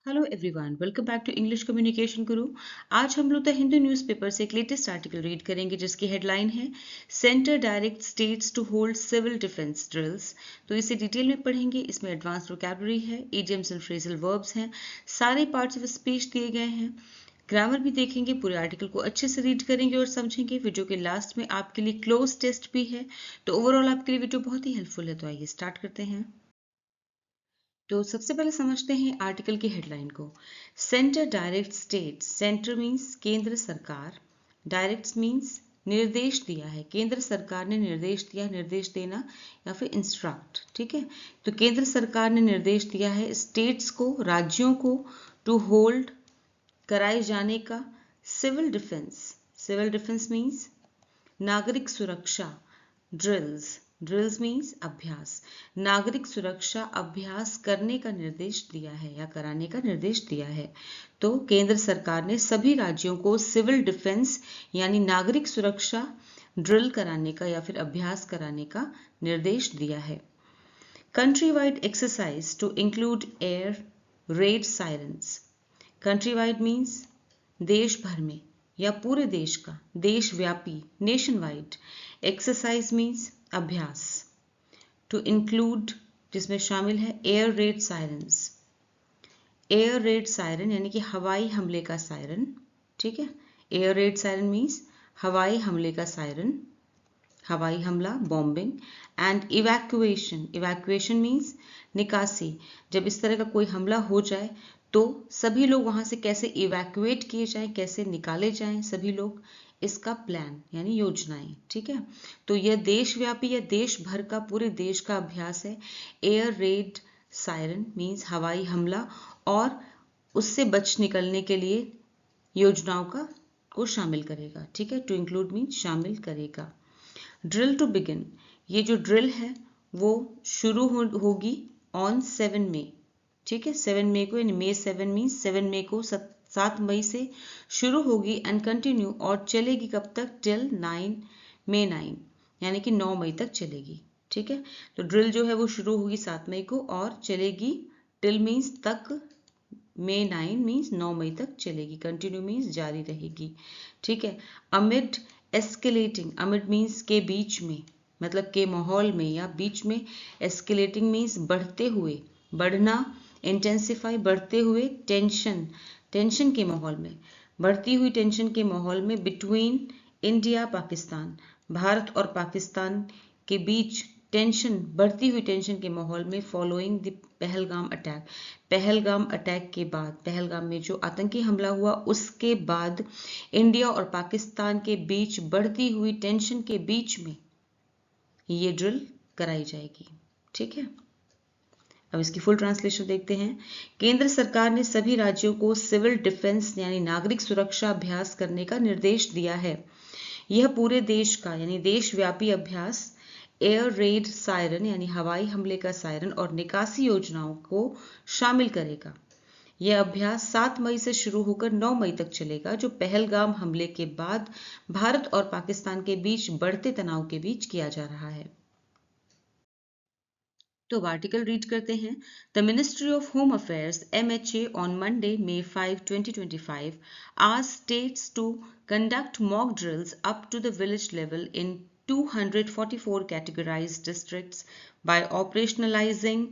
Hello everyone, welcome back to English communication guru. आज हम लोग द हिंदू न्यूज़पेपर से एक लेटेस्ट आर्टिकल रीड करेंगे जिसकी हेडलाइन है centre direct states to hold civil defence drills. तो इसे डिटेल में पढ़ेंगे। इसमें एडवांस वोकैबुलरी है, इडियम्स एंड फ्रेजल वर्ब्स हैं, सारे पार्ट्स ऑफ स्पीच दिए गए हैं, ग्रामर भी देखेंगे। पूरे आर्टिकल को अच्छे से रीड करेंगे और समझेंगे। वीडियो के लास्ट में आपके लिए क्लोज टेस्ट भी है, तो ओवरऑल आपके लिए वीडियो बहुत ही हेल्पफुल है। तो आइए स्टार्ट करते हैं। तो सबसे पहले समझते हैं आर्टिकल की हेडलाइन को। Centre direct state, centre means केंद्र सरकार, डायरेक्ट मीन्स निर्देश दिया है, केंद्र सरकार ने निर्देश दिया, निर्देश देना या फिर इंस्ट्रक्ट। ठीक है, तो केंद्र सरकार ने निर्देश दिया है स्टेट्स को, राज्यों को, टू होल्ड कराए जाने का civil defence. Civil defence means नागरिक सुरक्षा, ड्रिल्स, ड्रिल्स मीन्स अभ्यास, नागरिक सुरक्षा अभ्यास करने का निर्देश दिया है या कराने का निर्देश दिया है। तो केंद्र सरकार ने सभी राज्यों को सिविल डिफेंस यानी नागरिक सुरक्षा ड्रिल कराने का या फिर अभ्यास कराने का निर्देश दिया है। Country wide exercise to include air raid sirens. Country wide means देश भर में या पूरे देश का, देशव्यापी, नेशन वाइड। एक्सरसाइज मीन्स अभ्यास। टू इंक्लूड जिसमें शामिल है air raid sirens. Air raid siren यानी कि हवाई हमले का सायरन। ठीक है, एयर रेड सायरन मीन्स हवाई हमले का सायरन, हवाई हमला, bombing. And evacuation, evacuation means निकासी। जब इस तरह का कोई हमला हो जाए तो सभी लोग वहां से कैसे इवैक्यूएट किए जाएं, कैसे निकाले जाएं सभी लोग, इसका प्लान यानी योजनाएं। ठीक है, तो यह देशव्यापी या देश भर का, पूरे देश का अभ्यास है। एयर रेड सायरन मीन्स हवाई हमला और उससे बच निकलने के लिए योजनाओं को शामिल करेगा। ठीक है, टू इंक्लूड मीन्स शामिल करेगा। ड्रिल टू बिगिन, ये जो ड्रिल है वो शुरू होगी ऑन 7 मई। ठीक है, 7 मई को, यानी May 7 मीन्स 7 मई को, 7 मई से शुरू होगी एंड कंटिन्यू, और चलेगी कब तक, टिल 9 May, यानी कि 9 मई तक चलेगी। ठीक है, तो ड्रिल जो है वो शुरू होगी 7 मई को और चलेगी टिल मीन्स तक, May 9 मीन्स 9 मई तक चलेगी, कंटिन्यू मीन्स जारी रहेगी। ठीक है, अमिड एस्केलेटिंग, अमिड मीन्स के बीच में, मतलब के माहौल में या बीच में। एस्केलेटिंग मीन्स बढ़ते हुए, बढ़ना, इंटेंसिफाई, बढ़ते हुए, टेंशन, टेंशन के माहौल में, बढ़ती हुई टेंशन के माहौल में। बिटवीन इंडिया पाकिस्तान, भारत और पाकिस्तान के बीच टेंशन, बढ़ती हुई टेंशन के माहौल में। Following the Pahalgam attack, Pahalgam attack के बाद, पहलगाम में जो आतंकी हमला हुआ उसके बाद इंडिया और पाकिस्तान के बीच बढ़ती हुई टेंशन के बीच में ये ड्रिल कराई जाएगी। ठीक है, अब इसकी फुल ट्रांसलेशन देखते हैं। केंद्र सरकार ने सभी राज्यों को सिविल डिफेंस यानी नागरिक सुरक्षा अभ्यास करने का निर्देश दिया है। यह पूरे देश का यानी देशव्यापी अभ्यास एयर रेड सायरन यानी हवाई हमले का सायरन और निकासी योजनाओं को शामिल करेगा। यह अभ्यास 7 मई से शुरू होकर 9 मई तक चलेगा, जो पहलगाम हमले के बाद भारत और पाकिस्तान के बीच बढ़ते तनाव के बीच किया जा रहा है। तो आर्टिकल रीड करते हैं। The ministry of home affairs MHA on Monday May 5, 2025 asked states to conduct mock drills up to the village level in 244 categorized districts by operationalizing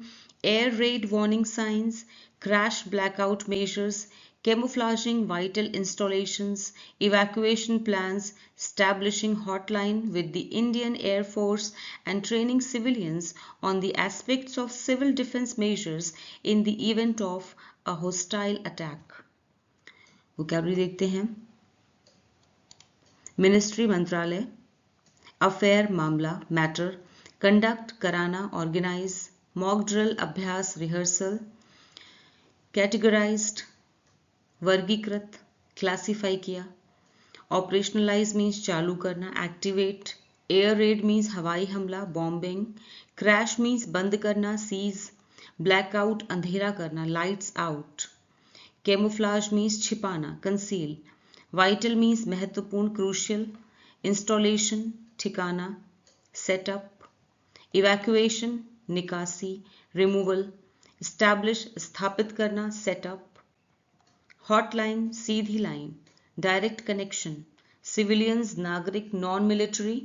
air raid warning signs, crash blackout measures, camouflaging vital installations, evacuation plans, establishing hotline with the Indian Air Force, and training civilians on the aspects of civil defense measures in the event of a hostile attack. Vocabulary देखते हैं। Ministry मंत्रालय, affair मामला matter, conduct कराना organise, mock drill अभ्यास rehearsal, categorised वर्गीकृत classify किया, operationalise means चालू करना, एक्टिवेट, एयर रेड मीन्स हवाई हमला, बॉम्बिंग, क्रैश मीन्स बंद करना, सीज, ब्लैकआउट अंधेरा करना, लाइट्स आउट, कैमोफ्लाज मीन्स छिपाना, कंसील, वाइटल मीन्स महत्वपूर्ण, क्रूशियल, इंस्टॉलेशन ठिकाना, सेटअप, इवैक्यूएशन निकासी, रिमूवल, स्टैब्लिश स्थापित करना, सेटअप, हॉटलाइन सीधी लाइन, डायरेक्ट कनेक्शन, सिविलियंस नागरिक नॉन मिलिट्री,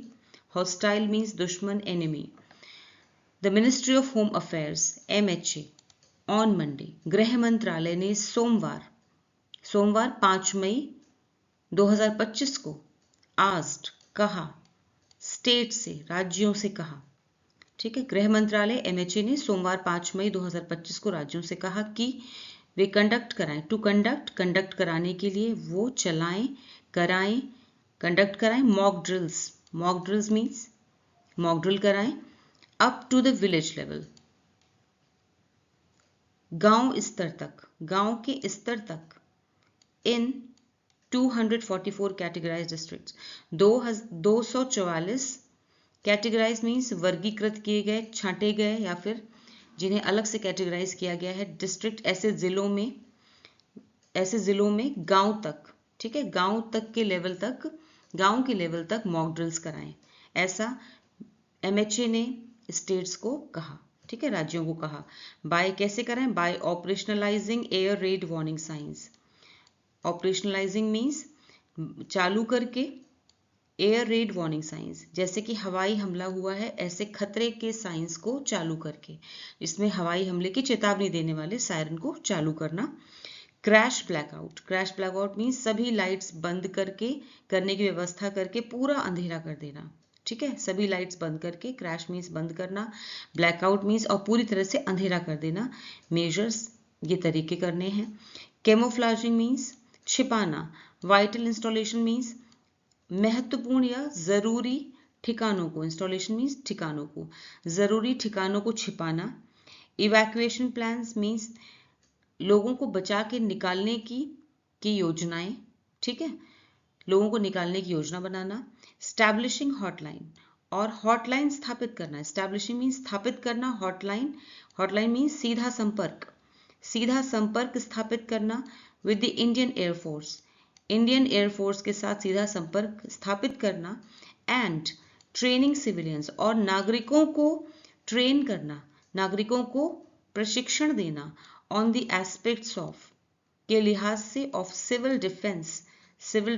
हॉस्टाइल मीन्स दुश्मन enemy. The ministry of home affairs MHA on Monday, गृह मंत्रालय ने सोमवार 5 मई 2025 को आस्क्ड कहा, स्टेट से राज्यों से कहा, ठीक है, गृह मंत्रालय MHA ने सोमवार 5 मई 2025 को राज्यों से कहा कि वे कंडक्ट कराएं, टू कंडक्ट कराने के लिए वो चलाएं, कराएं, कंडक्ट कराएं mock drills means mock drill कराएं up to the village level, गांव के स्तर तक in 244 categorised districts, 244 categorise means वर्गीकृत किए गए, छांटे गए या फिर जिन्हें अलग से कैटेगराइज किया गया है डिस्ट्रिक्ट, ऐसे जिलों में गांव तक, ठीक है, गांव के लेवल तक मॉक ड्रिल्स कराएं, ऐसा MHA ने स्टेट्स को कहा, ठीक है, राज्यों को कहा। बाय कैसे कराएं? By operationalising air raid warning sirens. Operationalising means चालू करके एयर रेड वार्निंग साइंस, जैसे कि हवाई हमला हुआ है ऐसे खतरे के साइंस को चालू करके, इसमें हवाई हमले की चेतावनी देने वाले सायरन को चालू करना। क्रैश ब्लैकआउट मीन्स सभी लाइट्स बंद करने की व्यवस्था करके पूरा अंधेरा कर देना, ठीक है, सभी लाइट्स बंद करके, क्रैश मीन्स बंद करना, ब्लैकआउट मीन्स और पूरी तरह से अंधेरा कर देना, मेजर्स ये तरीके करने हैं। कैमोफ्लेजिंग मीन्स छिपाना, वाइटल इंस्टॉलेशन मीन्स महत्वपूर्ण या जरूरी ठिकानों को, इंस्टॉलेशन मीन्स ठिकानों को, जरूरी ठिकानों को छिपाना। इवैक्यूएशन प्लान्स मीन्स लोगों को बचा के निकालने की योजनाएं, ठीक है, लोगों को निकालने की योजना बनाना। स्टैब्लिशिंग हॉटलाइन और हॉटलाइन स्थापित करना, एस्टैब्लिशिंग मीन्स स्थापित करना, हॉटलाइन मीन्स सीधा संपर्क स्थापित करना विद द इंडियन एयरफोर्स के साथ सीधा संपर्क स्थापित करना। एंड ट्रेनिंग सिविलियंस और नागरिकों को ट्रेन करना, नागरिकों को प्रशिक्षण देना ऑन द एस्पेक्ट्स ऑफ के लिहाज से ऑफ सिविल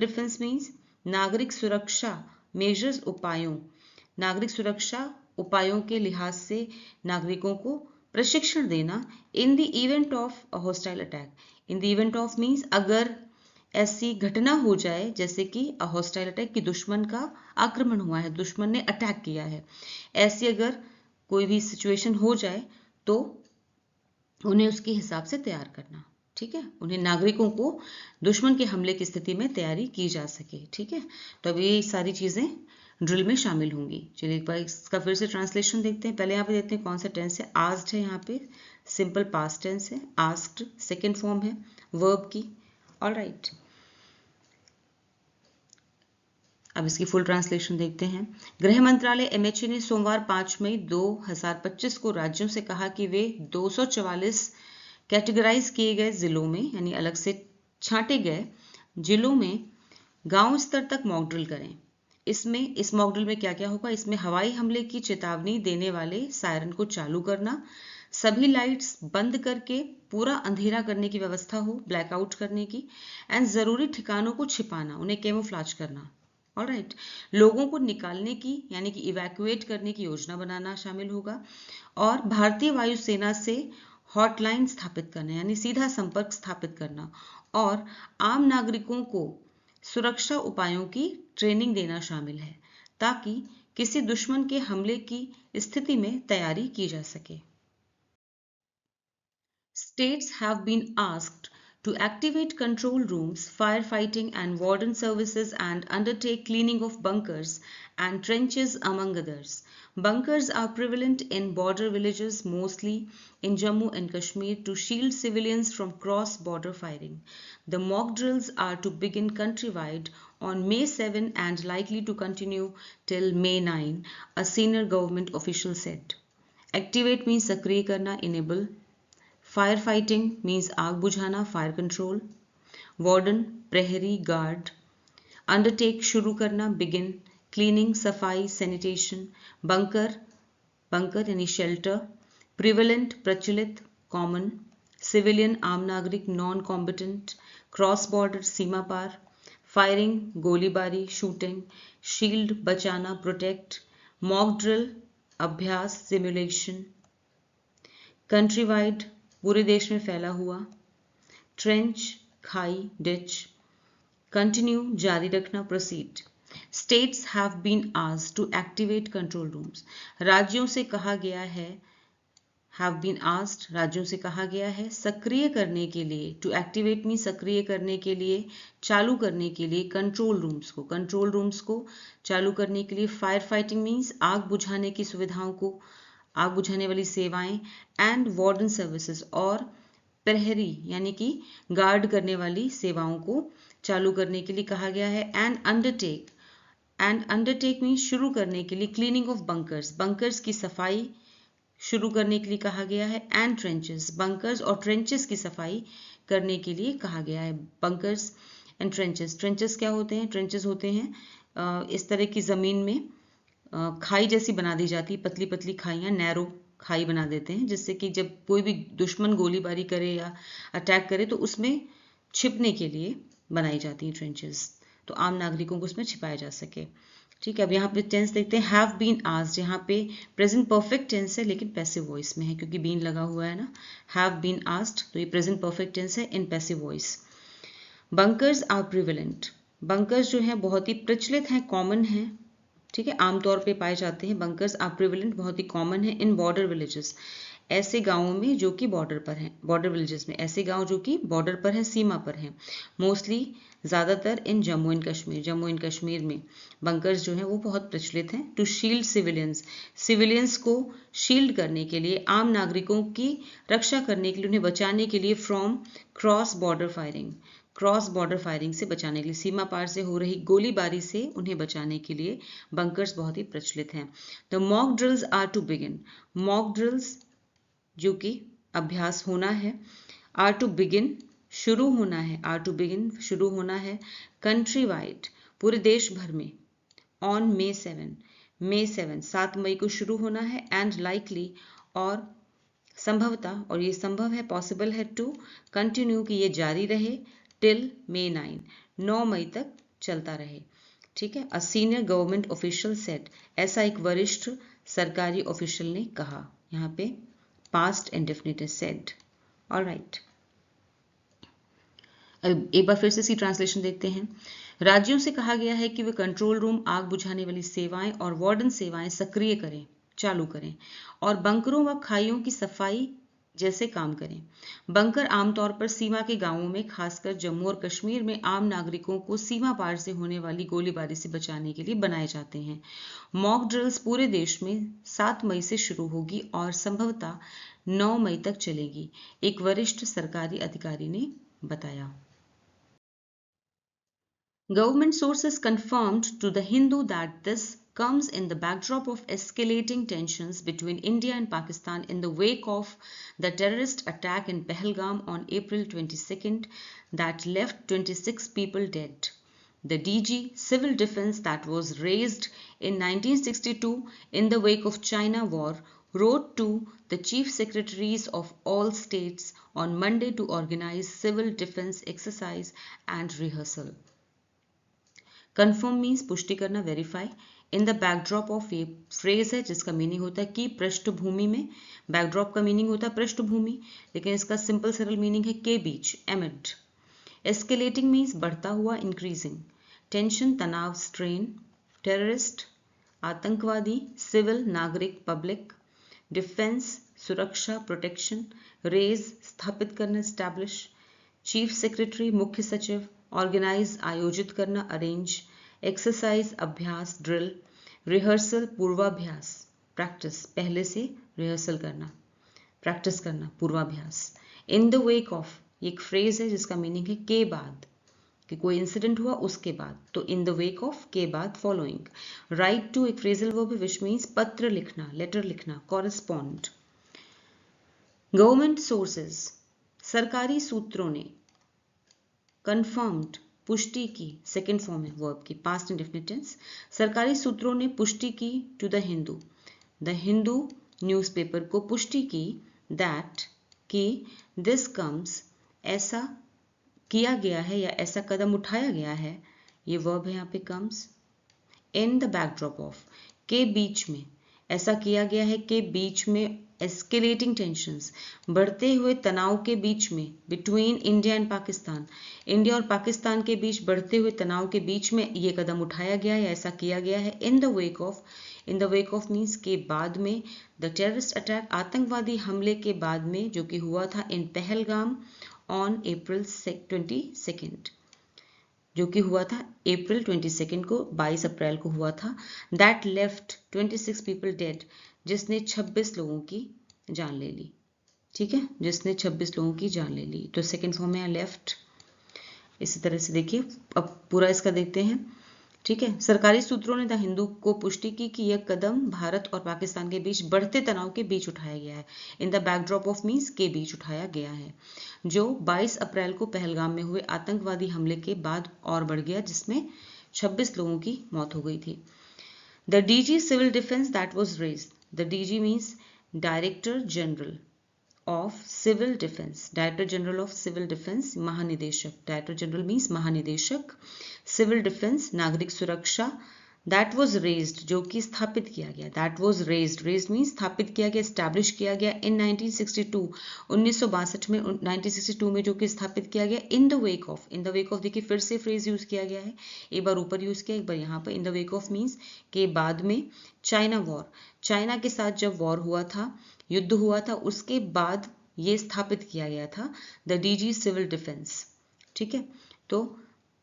डिफेंस मीन्स नागरिक सुरक्षा मेजर्स नागरिक सुरक्षा उपायों के लिहाज से नागरिकों को प्रशिक्षण देना। In the event of a hostile attack, in the event of means अगर ऐसी घटना हो जाए जैसे कि अ हॉस्टाइल अटैक, कि दुश्मन का आक्रमण हुआ है, दुश्मन ने अटैक किया है, ऐसी अगर कोई भी सिचुएशन हो जाए तो उन्हें उसके हिसाब से तैयार करना, ठीक है, उन्हें नागरिकों को दुश्मन के हमले की स्थिति में तैयारी की जा सके, ठीक है। तो अब ये सारी चीजें ड्रिल में शामिल होंगी। चलिए एक बार इसका फिर से ट्रांसलेशन देखते हैं। पहले यहाँ पे देखते हैं कौन सा टेंस है। आस्क्ड है, यहाँ पे सिंपल पास्ट टेंस है, आस्क्ड सेकेंड फॉर्म है वर्ब की। ऑलराइट, अब इसकी फुल ट्रांसलेशन देखते हैं। गृह मंत्रालय MHA ने सोमवार 5 मई 2025 को राज्यों से कहा कि वे 244 कैटेगराइज किए गए जिलों में, यानी अलग से छांटे गए जिलों में गांव स्तर तक मॉक ड्रिल करें। इस मॉक ड्रिल में क्या क्या होगा? इसमें हवाई हमले की चेतावनी देने वाले सायरन को चालू करना, सभी लाइट्स बंद करके पूरा अंधेरा करने की व्यवस्था हो, ब्लैकआउट करने की, एंड जरूरी ठिकानों को छिपाना, उन्हें कैमोफ्लेज करना। ऑलराइट, लोगों को निकालने की यानी कि इवैक्यूएट करने की योजना बनाना शामिल होगा, और भारतीय वायुसेना से हॉटलाइन स्थापित करना यानी सीधा संपर्क स्थापित करना, और आम नागरिकों को सुरक्षा उपायों की ट्रेनिंग देना शामिल है ताकि किसी दुश्मन के हमले की स्थिति में तैयारी की जा सके। States have been asked to activate control rooms, firefighting and warden services and undertake cleaning of bunkers and trenches among others. Bunkers are prevalent in border villages, mostly in Jammu and Kashmir, to shield civilians from cross-border firing. The mock drills are to begin countrywide on May 7 and likely to continue till May 9, a senior government official said. Activate means सक्रिय करना, enable. Fire fighting means आग बुझाना, fire control. Warden प्रहरी, guard. Undertake शुरू करना, begin. Cleaning सफाई, sanitation. Bunker यानी shelter. Prevalent प्रचलित, कॉमन। सिविलियन आम नागरिक, नॉन कॉम्बिटेंट। क्रॉस बॉर्डर सीमा पार, फायरिंग गोलीबारी शूटिंग, शील्ड बचाना प्रोटेक्ट, मॉक ड्रिल अभ्यास सिमुलेशन, कंट्री वाइड पूरे देश में फैला हुआ, ट्रेंच खाई डिच, कंटिन्यू जारी रखना proceed. States have been asked to activate control rooms, राज्यों से कहा गया है, हैव बीन आस्क्ड राज्यों से कहा गया है सक्रिय करने के लिए, टू एक्टिवेट मीन सक्रिय करने के लिए, चालू करने के लिए कंट्रोल रूम्स को चालू करने के लिए, फायर फाइटिंग मीन्स आग बुझाने की सुविधाओं को, आग बुझाने वाली सेवाएं, एंड वार्डन सर्विसेज और प्रहरी यानी कि गार्ड करने वाली सेवाओं को चालू करने के लिए कहा गया है। एंड अंडरटेक मीन्स शुरू करने के लिए, क्लीनिंग ऑफ बंकर्स की सफाई शुरू करने के लिए कहा गया है, एंड ट्रेंचेस बंकर्स और ट्रेंचेस की सफाई करने के लिए कहा गया है। बंकर्स एंड ट्रेंचेस क्या होते हैं? ट्रेंचेस होते हैं इस तरह की जमीन में खाई जैसी बना दी जाती है, पतली पतली खाइयां, नैरो खाई बना देते हैं, जिससे कि जब कोई भी दुश्मन गोलीबारी करे या अटैक करे तो उसमें छिपने के लिए बनाई जाती हैं ट्रेंचेस, तो आम नागरिकों को उसमें छिपाया जा सके। ठीक है, अब यहाँ पे टेंस देखते हैं, हैव बीन आस्क्ड, यहाँ पे प्रेजेंट परफेक्ट टेंस है लेकिन पैसिव वॉइस में है क्योंकि बीन लगा हुआ है ना। हैव बीन आस्क्ड तो ये प्रेजेंट परफेक्ट टेंस है in passive voice. Bunkers are prevalent, bunkers जो है बहुत ही प्रचलित हैं, कॉमन हैं, ठीक है, आमतौर पे पाए जाते हैं। बंकर्स आर प्रिवेलेंट बहुत ही कॉमन है इन बॉर्डर विलेजेस, ऐसे गांवों में जो कि बॉर्डर पर हैं, बॉर्डर विलेजेस में, ऐसे गांव जो कि बॉर्डर पर हैं, सीमा पर हैं। मोस्टली ज़्यादातर इन जम्मू एंड कश्मीर में बंकर्स जो हैं वो बहुत प्रचलित हैं। टू शील्ड सिविलियंस को शील्ड करने के लिए, आम नागरिकों की रक्षा करने के लिए, उन्हें बचाने के लिए, फ्रॉम क्रॉस बॉर्डर फायरिंग से बचाने के लिए, सीमा पार से हो रही गोलीबारी से उन्हें बचाने के लिए बंकर्स बहुत ही प्रचलित हैं। The mock drills are to begin, mock drills जो कि अभ्यास होना है, आर टू बिगिन शुरू होना है, कंट्री वाइड पूरे देश भर में, ऑन May 7 मई को शुरू होना है, एंड लाइकली और संभवतः, और ये संभव है, पॉसिबल है, टू कंटिन्यू कि ये जारी रहे, टिल May 9 मई तक चलता रहे। ठीक है, a senior government official said, ऐसा एक वरिष्ठ सरकारी ऑफिशियल ने कहा, यहाँ पे पास्ट इंडेफिनिट सेड। ऑलराइट, एक बार फिर से सी ट्रांसलेशन देखते हैं। राज्यों से कहा गया है कि वे कंट्रोल रूम, आग बुझाने वाली सेवाएं और वार्डन सेवाएं सक्रिय करें, चालू करें, और बंकरों व खाइयों की सफाई जैसे काम करें। बंकर आमतौर पर सीमा के गांवों में, खासकर जम्मू और कश्मीर में, आम नागरिकों को सीमा पार से होने वाली गोलीबारी से बचाने के लिए बनाए जाते हैं। मॉक ड्रिल्स पूरे देश में 7 मई से शुरू होगी और संभवतः 9 मई तक चलेगी, एक वरिष्ठ सरकारी अधिकारी ने बताया। Government sources confirmed to The Hindu that this comes in the backdrop of escalating tensions between India and Pakistan in the wake of the terrorist attack in Pahalgam on April 22nd that left 26 people dead. The DG Civil Defense that was raised in 1962 in the wake of China War wrote to the Chief Secretaries of all states on Monday to organize civil defense exercise and rehearsal. Confirm means पुष्टि करना, verify, in the backdrop of, ये phrase है जिसका meaning होता है कि पृष्ठभूमि में, बैकड्रॉप का मीनिंग होता है पृष्ठभूमि, लेकिन इसका सिंपल सरल मीनिंग है के बीच, एमिड। एस्केलेटिंग मीन्स बढ़ता हुआ, इंक्रीजिंग, टेंशन तनाव, स्ट्रेन, टेररिस्ट आतंकवादी, सिविल नागरिक पब्लिक, डिफेंस सुरक्षा प्रोटेक्शन, रेज स्थापित करना एस्टैब्लिश, चीफ सेक्रेटरी मुख्य सचिव, ऑर्गेनाइज आयोजित करना, अरेंज, एक्सरसाइज अभ्यास, ड्रिल, रिहर्सल पूर्वाभ्यास, प्रैक्टिस पहले से रिहर्सल करना, प्रैक्टिस करना, पूर्वाभ्यास। इन द वेक ऑफ, एक फ्रेज है जिसका मीनिंग है के बाद, कि कोई इंसिडेंट हुआ उसके बाद, तो इन द वेक ऑफ के बाद, फॉलोइंग। राइट टू एक फ्रेजल वर्ब है विच मीन्स पत्र लिखना, लेटर लिखना, कॉरेस्पॉन्ड। गवर्नमेंट सोर्सेज, सरकारी सूत्रों ने, कन्फर्म्ड पुष्टि की, सेकेंड फॉर्म है वर्ब की, पास्ट इंडेफिनिट टेंस, सरकारी सूत्रों ने पुष्टि की, टू द हिंदू न्यूज़पेपर को पुष्टि की, दैट कि दिस कम्स, ऐसा किया गया है या ऐसा कदम उठाया गया है, ये वर्ब है यहाँ पे comes. In the backdrop of, के बीच में, ऐसा किया गया है के बीच में, एस्केलेटिंग टेंशंस, बढ़ते हुए तनाव के बीच में, between India and Pakistan, India और पाकिस्तान के बीच बढ़ते हुए तनाव के बीच में ये कदम उठाया गया है, ऐसा किया गया है। In the wake of, in the wake of means के बाद में, द टेररिस्ट अटैक, आतंकवादी हमले के बाद में, जो कि हुआ था इन पहलगाम ऑन अप्रैल 22, जो कि हुआ था अप्रैल 22 को, 22 अप्रैल को हुआ था। दैट लेफ्ट 26 पीपल डेड, जिसने 26 लोगों की जान ले ली। ठीक है, जिसने 26 लोगों की जान ले ली, तो सेकेंड फॉर्म है लेफ्ट। इसी तरह से देखिए, अब पूरा इसका देखते हैं। ठीक है, सरकारी सूत्रों ने द हिंदू को पुष्टि की कि यह कदम भारत और पाकिस्तान के बीच बढ़ते तनाव के बीच उठाया गया है। In the backdrop of means के बीच उठाया गया है, जो 22 अप्रैल को पहलगाम में हुए आतंकवादी हमले के बाद और बढ़ गया, जिसमें 26 लोगों की मौत हो गई थी। The DG civil defence that was raised, the DG means director general of civil defence, director general of civil defence, महानिदेशक, डायरेक्टर जनरल मीन्स महानिदेशक, सिविल डिफेंस नागरिक सुरक्षा, दैट वाज रेज्ड, जो कि स्थापित किया गया, that was raised, raised means स्थापित किया गया, स्टैब्लिश किया गया, इन 1962, 1962 में, 1962 में जो कि स्थापित किया गया। In the wake of, in the wake of देखिए फिर से फ्रेज यूज किया गया है, एक बार ऊपर यूज किया, एक बार यहाँ पर। In the wake of means के बाद में, चाइना वॉर, चाइना के साथ जब वॉर हुआ था, युद्ध हुआ था, उसके बाद ये स्थापित किया गया था द डीजी सिविल डिफेंस। ठीक है, तो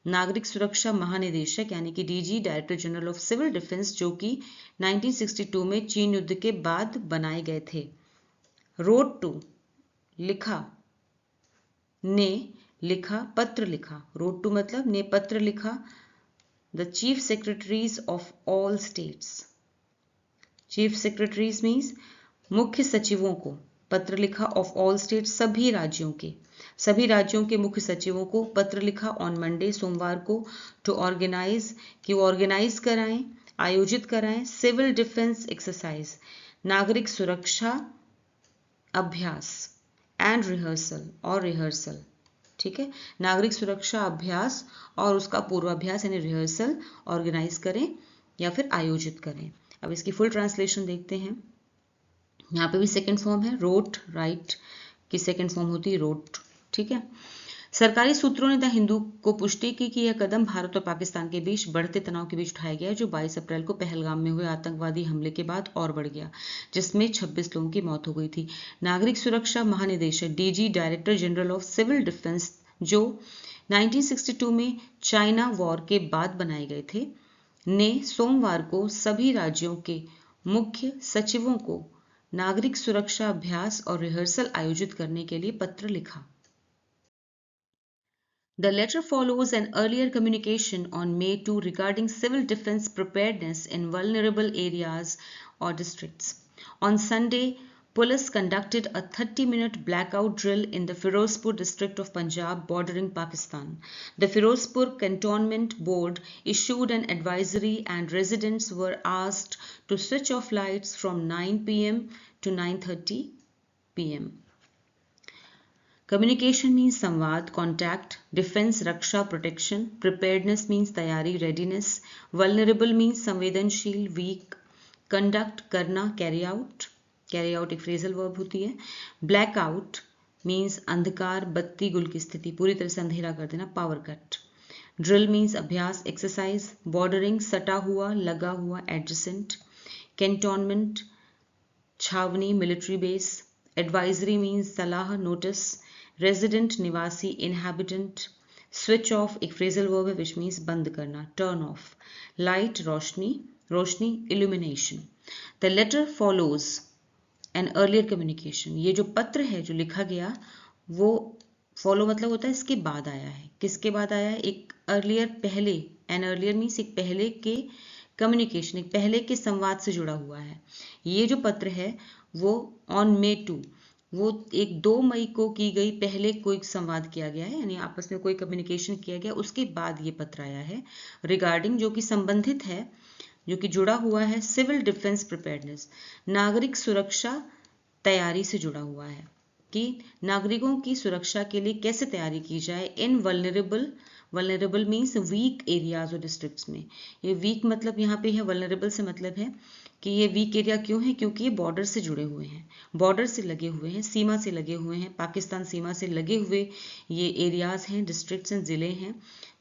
नागरिक सुरक्षा महानिदेशक यानी कि DG, director general of civil defence, जो कि 1962 में चीन युद्ध के बाद बनाए गए थे। रोड टू, लिखा, ने लिखा, पत्र लिखा, रोड टू मतलब ने पत्र लिखा, the chief secretaries of all states, chief secretaries means मुख्य सचिवों को पत्र लिखा, ऑफ ऑल स्टेट सभी राज्यों के, सभी राज्यों के मुख्य सचिवों को पत्र लिखा, ऑन मंडे सोमवार को, टू ऑर्गेनाइज, कि वो ऑर्गेनाइज कराएं, आयोजित कराएं, सिविल डिफेंस एक्सरसाइज, नागरिक सुरक्षा अभ्यास, एंड रिहर्सल, और रिहर्सल। ठीक है, नागरिक सुरक्षा अभ्यास और उसका पूर्वाभ्यास यानी रिहर्सल ऑर्गेनाइज करें या फिर आयोजित करें। अब इसकी फुल ट्रांसलेशन देखते हैं। यहाँ पे भी सेकंड फॉर्म है, रोट, राइट की सेकंड फॉर्म होती है रोट। ठीक है, सरकारी सूत्रों ने द हिंदू को पुष्टि की कि यह कदम भारत और पाकिस्तान के बीच बढ़ते तनाव के बीच उठाया गया है, जो 22 अप्रैल को पहलगाम में हुए आतंकवादी हमले के बाद और बढ़ गया, जिसमें 26 लोगों की मौत हो गई थी। नागरिक सुरक्षा महानिदेशक DG, director general of civil defence, जो 1962 में चाइना वॉर के बाद बनाए गए थे, ने सोमवार को सभी राज्यों के मुख्य सचिवों को नागरिक सुरक्षा अभ्यास और रिहर्सल आयोजित करने के लिए पत्र लिखा। The letter follows an earlier communication on May 2 regarding civil defense preparedness in vulnerable areas or districts. On Sunday, police conducted a 30-minute blackout drill in the Firozpur district of Punjab bordering Pakistan. The Firozpur Cantonment Board issued an advisory and residents were asked to switch off lights from 9 p.m. to 9:30 p.m. Communication means संवाद, contact, defense रक्षा protection, preparedness means तैयारी readiness, vulnerable means संवेदनशील weak, conduct करना carry out एक phrasal verb होती है, blackout means अंधकार बत्ती गुल की स्थिति पूरी तरह से अंधेरा कर देना power cut, drill means अभ्यास exercise, bordering सटा हुआ लगा हुआ adjacent, cantonment छावनी military base, advisory means सलाह notice, resident निवासी inhabitant, switch off एक phrasal verb है which means बंद करना turn off, light Roshni illumination. The letter follows an earlier communication. ये जो पत्र है जो लिखा गया वो follow मतलब होता है इसके बाद आया है, किसके बाद आया है, एक earlier पहले, an earlier means एक पहले के communication, एक पहले के संवाद से जुड़ा हुआ है। ये जो पत्र है वो on May 2 वो एक 2 मई को की गई पहले कोई संवाद किया गया है, यानी आपस में कोई कम्युनिकेशन किया गया, उसके बाद ये पत्र आया है रिगार्डिंग, जो कि संबंधित है, जो कि जुड़ा हुआ है सिविल डिफेंस प्रिपेयर्डनेस, नागरिक सुरक्षा तैयारी से जुड़ा हुआ है। कि नागरिकों की सुरक्षा के लिए कैसे तैयारी की जाए इन वल्नरेबल मीन्स वीक एरियाज और डिस्ट्रिक्ट्स में। ये वीक मतलब यहाँ पे है, वल्नरेबल से मतलब है कि ये वीक एरिया क्यों है, क्योंकि ये बॉर्डर से जुड़े हुए हैं, बॉर्डर से लगे हुए हैं, सीमा से लगे हुए हैं, पाकिस्तान सीमा से लगे हुए ये एरियाज हैं, डिस्ट्रिक्ट्स हैं, जिले हैं,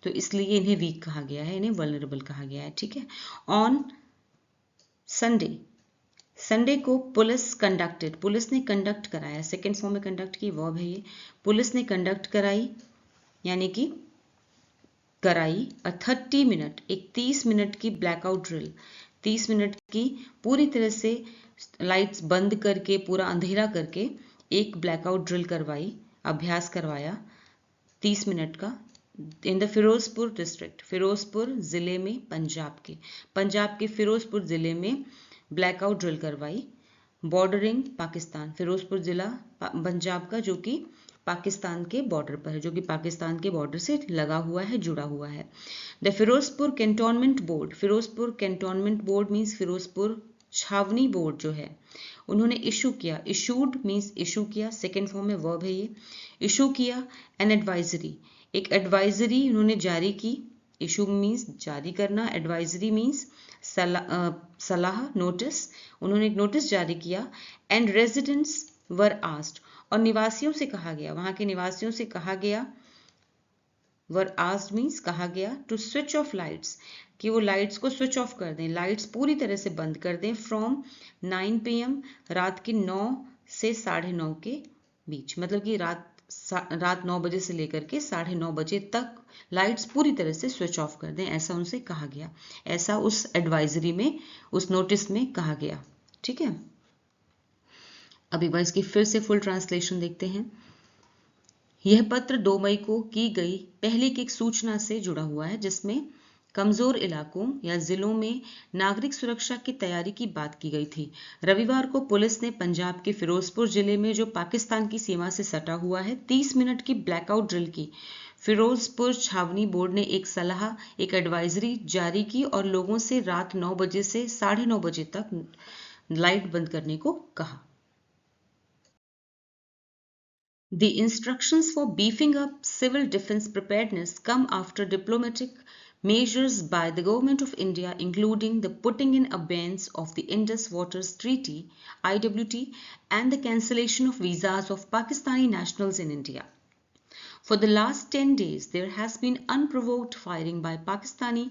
तो इसलिए इन्हें वीक कहा गया है, इन्हें वल्नरेबल कहा गया है। ठीक है। ऑन संडे को पुलिस ने कंडक्ट कराया, सेकेंड फॉर्म में कंडक्ट की वर्ब है ये, पुलिस ने कंडक्ट कराई यानी कि कराई 30 मिनट, एक 30 मिनट की ब्लैकआउट ड्रिल, 30 मिनट की पूरी तरह से लाइट्स बंद करके, पूरा अंधेरा करके एक ब्लैकआउट ड्रिल करवाई, अभ्यास करवाया 30 मिनट का in the Firozpur district, Firozpur जिले में, पंजाब के फिरोजपुर जिले में ब्लैकआउट ड्रिल करवाई, बॉर्डरिंग पाकिस्तान, फिरोजपुर जिला पंजाब का जो कि पाकिस्तान के बॉर्डर पर है, जो कि पाकिस्तान के बॉर्डर से लगा हुआ है, जुड़ा हुआ है। The Firozpur cantonment board means Firozpur छावनी बोर्ड जो है, उन्होंने इशूड मीन्स इशू किया, सेकेंड फॉर्म में वर्ब है ये, इशू किया एन एडवाइजरी, एक एडवाइजरी उन्होंने जारी की, इशू मीन्स जारी करना, एडवाइजरी मीन्स सलाह, नोटिस, उन्होंने एक नोटिस जारी किया, एंड रेजिडेंट्स वर आस्क्ड, और निवासियों से कहा गया, वहां के निवासियों से कहा गया, वर आस्क्ड मीन्स कहा गया, टू स्विच ऑफ लाइट्स, कि वो लाइट्स को स्विच ऑफ कर दें, लाइट्स पूरी तरह से बंद कर दें, फ्रॉम 9 PM, रात के 9 से 9:30 के बीच, मतलब कि रात 9 बजे से लेकर के 9:30 बजे तक लाइट्स पूरी तरह से स्विच ऑफ कर दें, ऐसा उनसे कहा गया, ऐसा उस एडवाइजरी में, उस नोटिस में कहा गया। ठीक है। अब एक बार इसकी फिर से फुल ट्रांसलेशन देखते हैं। यह पत्र 2 मई को की गई पहले की एक सूचना से जुड़ा हुआ है, जिसमें कमजोर इलाकों या जिलों में नागरिक सुरक्षा की तैयारी की बात की गई थी। रविवार को पुलिस ने पंजाब के फिरोजपुर जिले में, जो पाकिस्तान की सीमा से सटा हुआ है, 30 मिनट की ब्लैकआउट ड्रिल की। फिरोजपुर छावनी बोर्ड ने एक एडवाइजरी जारी की और लोगों से रात 9 बजे से 9:30 बजे तक लाइट बंद करने को कहा। The instructions for beefing up civil defense preparedness come after diplomatic measures by the Government of India, including the putting in abeyance of the Indus Waters Treaty (IWT) and the cancellation of visas of Pakistani nationals in India. For the last 10 days, there has been unprovoked firing by Pakistani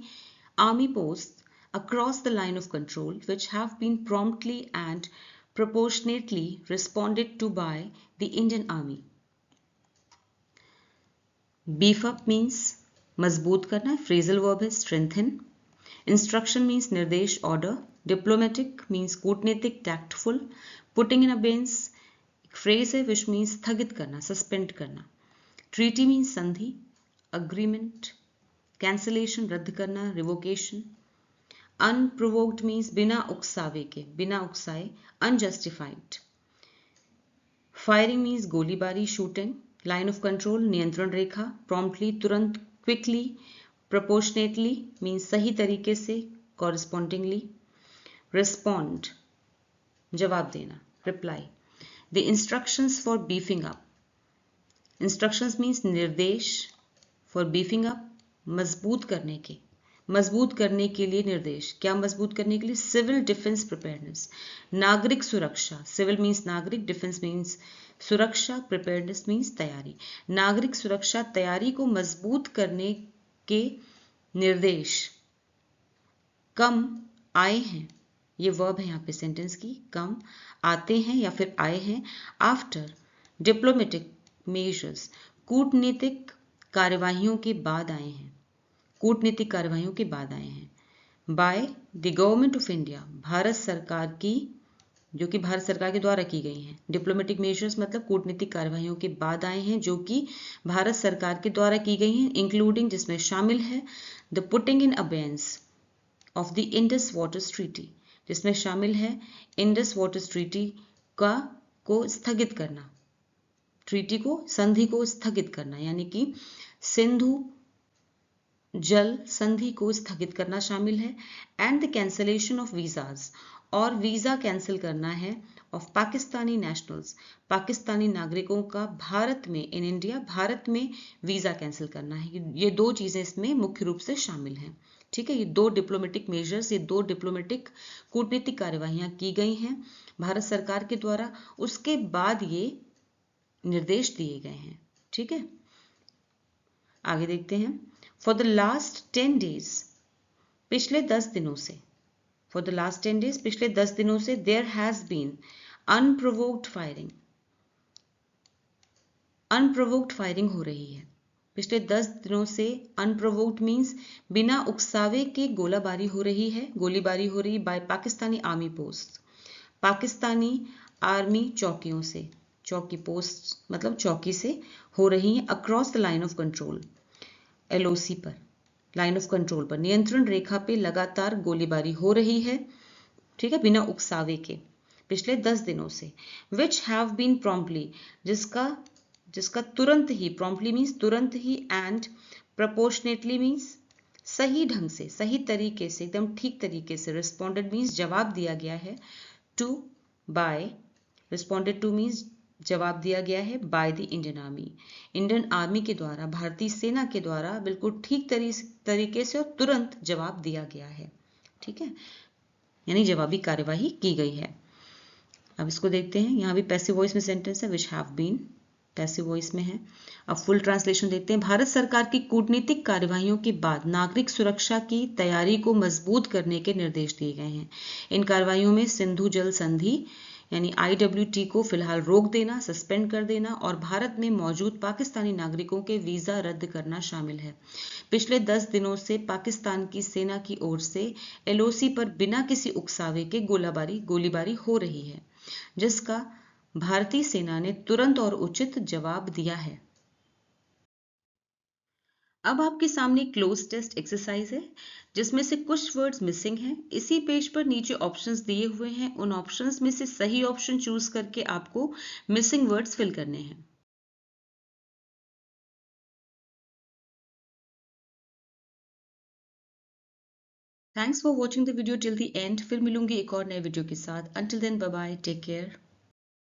army posts across the line of control, which have been promptly and proportionately responded to by the Indian Army. Beef up means मजबूत करना, phrasal verb है strengthen. Instruction means निर्देश, order. Diplomatic means कूटनीतिक, tactful. Putting in abeyance phrase है which means स्थगित करना, suspend करना. Treaty means संधि, agreement. Cancellation रद्द करना, revocation. Unprovoked means बिना उकसावे के, बिना उकसाए, unjustified. Firing means गोलीबारी, shooting. Line of control नियंत्रण रेखा, promptly तुरंत, quickly. Proportionately means सही तरीके से, correspondingly. Respond जवाब देना, reply. The instructions for beefing up. Instructions means निर्देश, for beefing up मजबूत करने के, मजबूत करने के लिए निर्देश, क्या मजबूत करने के लिए? सिविल डिफेंस प्रिपेयरनेस, नागरिक सुरक्षा, सिविल मीन्स नागरिक, डिफेंस मीन्स सुरक्षा, प्रिपेयरनेस मीन्स तैयारी, नागरिक सुरक्षा तैयारी को मजबूत करने के निर्देश कम आए हैं, ये वर्ब है यहाँ पे सेंटेंस की, कम आते हैं या फिर आए हैं, आफ्टर डिप्लोमेटिक मेजर्स, कूटनीतिक कार्यवाहियों के बाद आए हैं, कूटनीतिक कार्यवाहियों के बाद आए हैं, by the government of India, Bharat सरकार की, जो कि भारत सरकार के द्वारा की गई हैं, डिप्लोमेटिक मेजर्स मतलब कूटनीतिक कार्यवाहियों के बाद आए हैं जो कि भारत सरकार के द्वारा की गई हैं, इंक्लूडिंग जिसमें शामिल है the putting in abeyance of the Indus waters treaty, जिसमें शामिल है इंडस वाटर्स ट्रीटी को स्थगित करना, ट्रीटी को, संधि को स्थगित करना, यानी कि सिंधु जल संधि को स्थगित करना शामिल है, and the cancellation of visas, और वीज़ा कैंसिल करना है ऑफ पाकिस्तानी नेशनल्स, पाकिस्तानी नागरिकों का भारत में, इन इंडिया, भारत में वीज़ा कैंसिल करना है। ये दो चीज़ें इसमें मुख्य रूप से शामिल हैं। ठीक है, ये दो डिप्लोमेटिक मेजर्स, ये दो डिप्लोमेटिक कूटनीतिक कार्यवाहियां की गई हैं भारत सरकार के द्वारा। उसके बाद ये निर्देश दिए गए हैं। ठीक है, आगे देखते हैं। फॉर द लास्ट 10 डेज, पिछले 10 दिनों से, फॉर द लास्ट 10 डेज, पिछले 10 दिनों से, there has been unprovoked firing, unprovoked firing हो रही है। पिछले 10 दिनों से अनप्रोवोक्ड मीन्स बिना उकसावे के गोलाबारी हो रही है, गोलीबारी हो रही by Pakistani army post, Pakistani army चौकियों से, चौकी पोस्ट मतलब चौकी से हो रही है across the line of control, LOC पर, लाइन ऑफ कंट्रोल पर, नियंत्रण रेखा पे लगातार गोलीबारी हो रही है। ठीक है, बिना उकसावे के पिछले 10 दिनों से। विच हैव बीन प्रॉम्प्टली, जिसका तुरंत ही, प्रॉम्प्टली मीन्स तुरंत ही, एंड प्रपोर्शनेटली मीन्स सही ढंग से, सही तरीके से, एकदम ठीक तरीके से, रिस्पॉन्डेड मीन्स जवाब दिया गया है, to by, responded to means जवाब दिया गया है, by the Indian army, Indian army के द्वारा, भारतीय सेना के द्वारा बिल्कुल ठीक तरीके से और तुरंत जवाब दिया गया है। ठीक है, यानी जवाबी कार्यवाही की गई है। अब इसको देखते हैं, यहाँ भी पैसिव वॉइस में सेंटेंस है, which have been, passive voice में है। अब फुल ट्रांसलेशन देखते हैं। भारत सरकार की कूटनीतिक कार्यवाहियों के बाद नागरिक सुरक्षा की तैयारी को मजबूत करने के निर्देश दिए गए हैं। इन कार्यवाहियों में सिंधु जल संधि यानी IWT को फिलहाल रोक देना, सस्पेंड कर देना और भारत में मौजूद पाकिस्तानी नागरिकों के वीजा रद्द करना शामिल है। पिछले 10 दिनों से पाकिस्तान की सेना की ओर से LOC पर बिना किसी उकसावे के गोलीबारी हो रही है, जिसका भारतीय सेना ने तुरंत और उचित जवाब दिया है। अब आपके सामने क्लोज टेस्ट एक्सरसाइज है, जिसमें से कुछ वर्ड्स मिसिंग हैं। इसी पेज पर नीचे ऑप्शंस दिए हुए हैं, उन ऑप्शंस में से सही ऑप्शन चूज करके आपको मिसिंग वर्ड्स फिल करने हैं। Thanks for watching the video till the end. फिर मिलूंगी एक और नए वीडियो के साथ। Until then, bye bye, take care.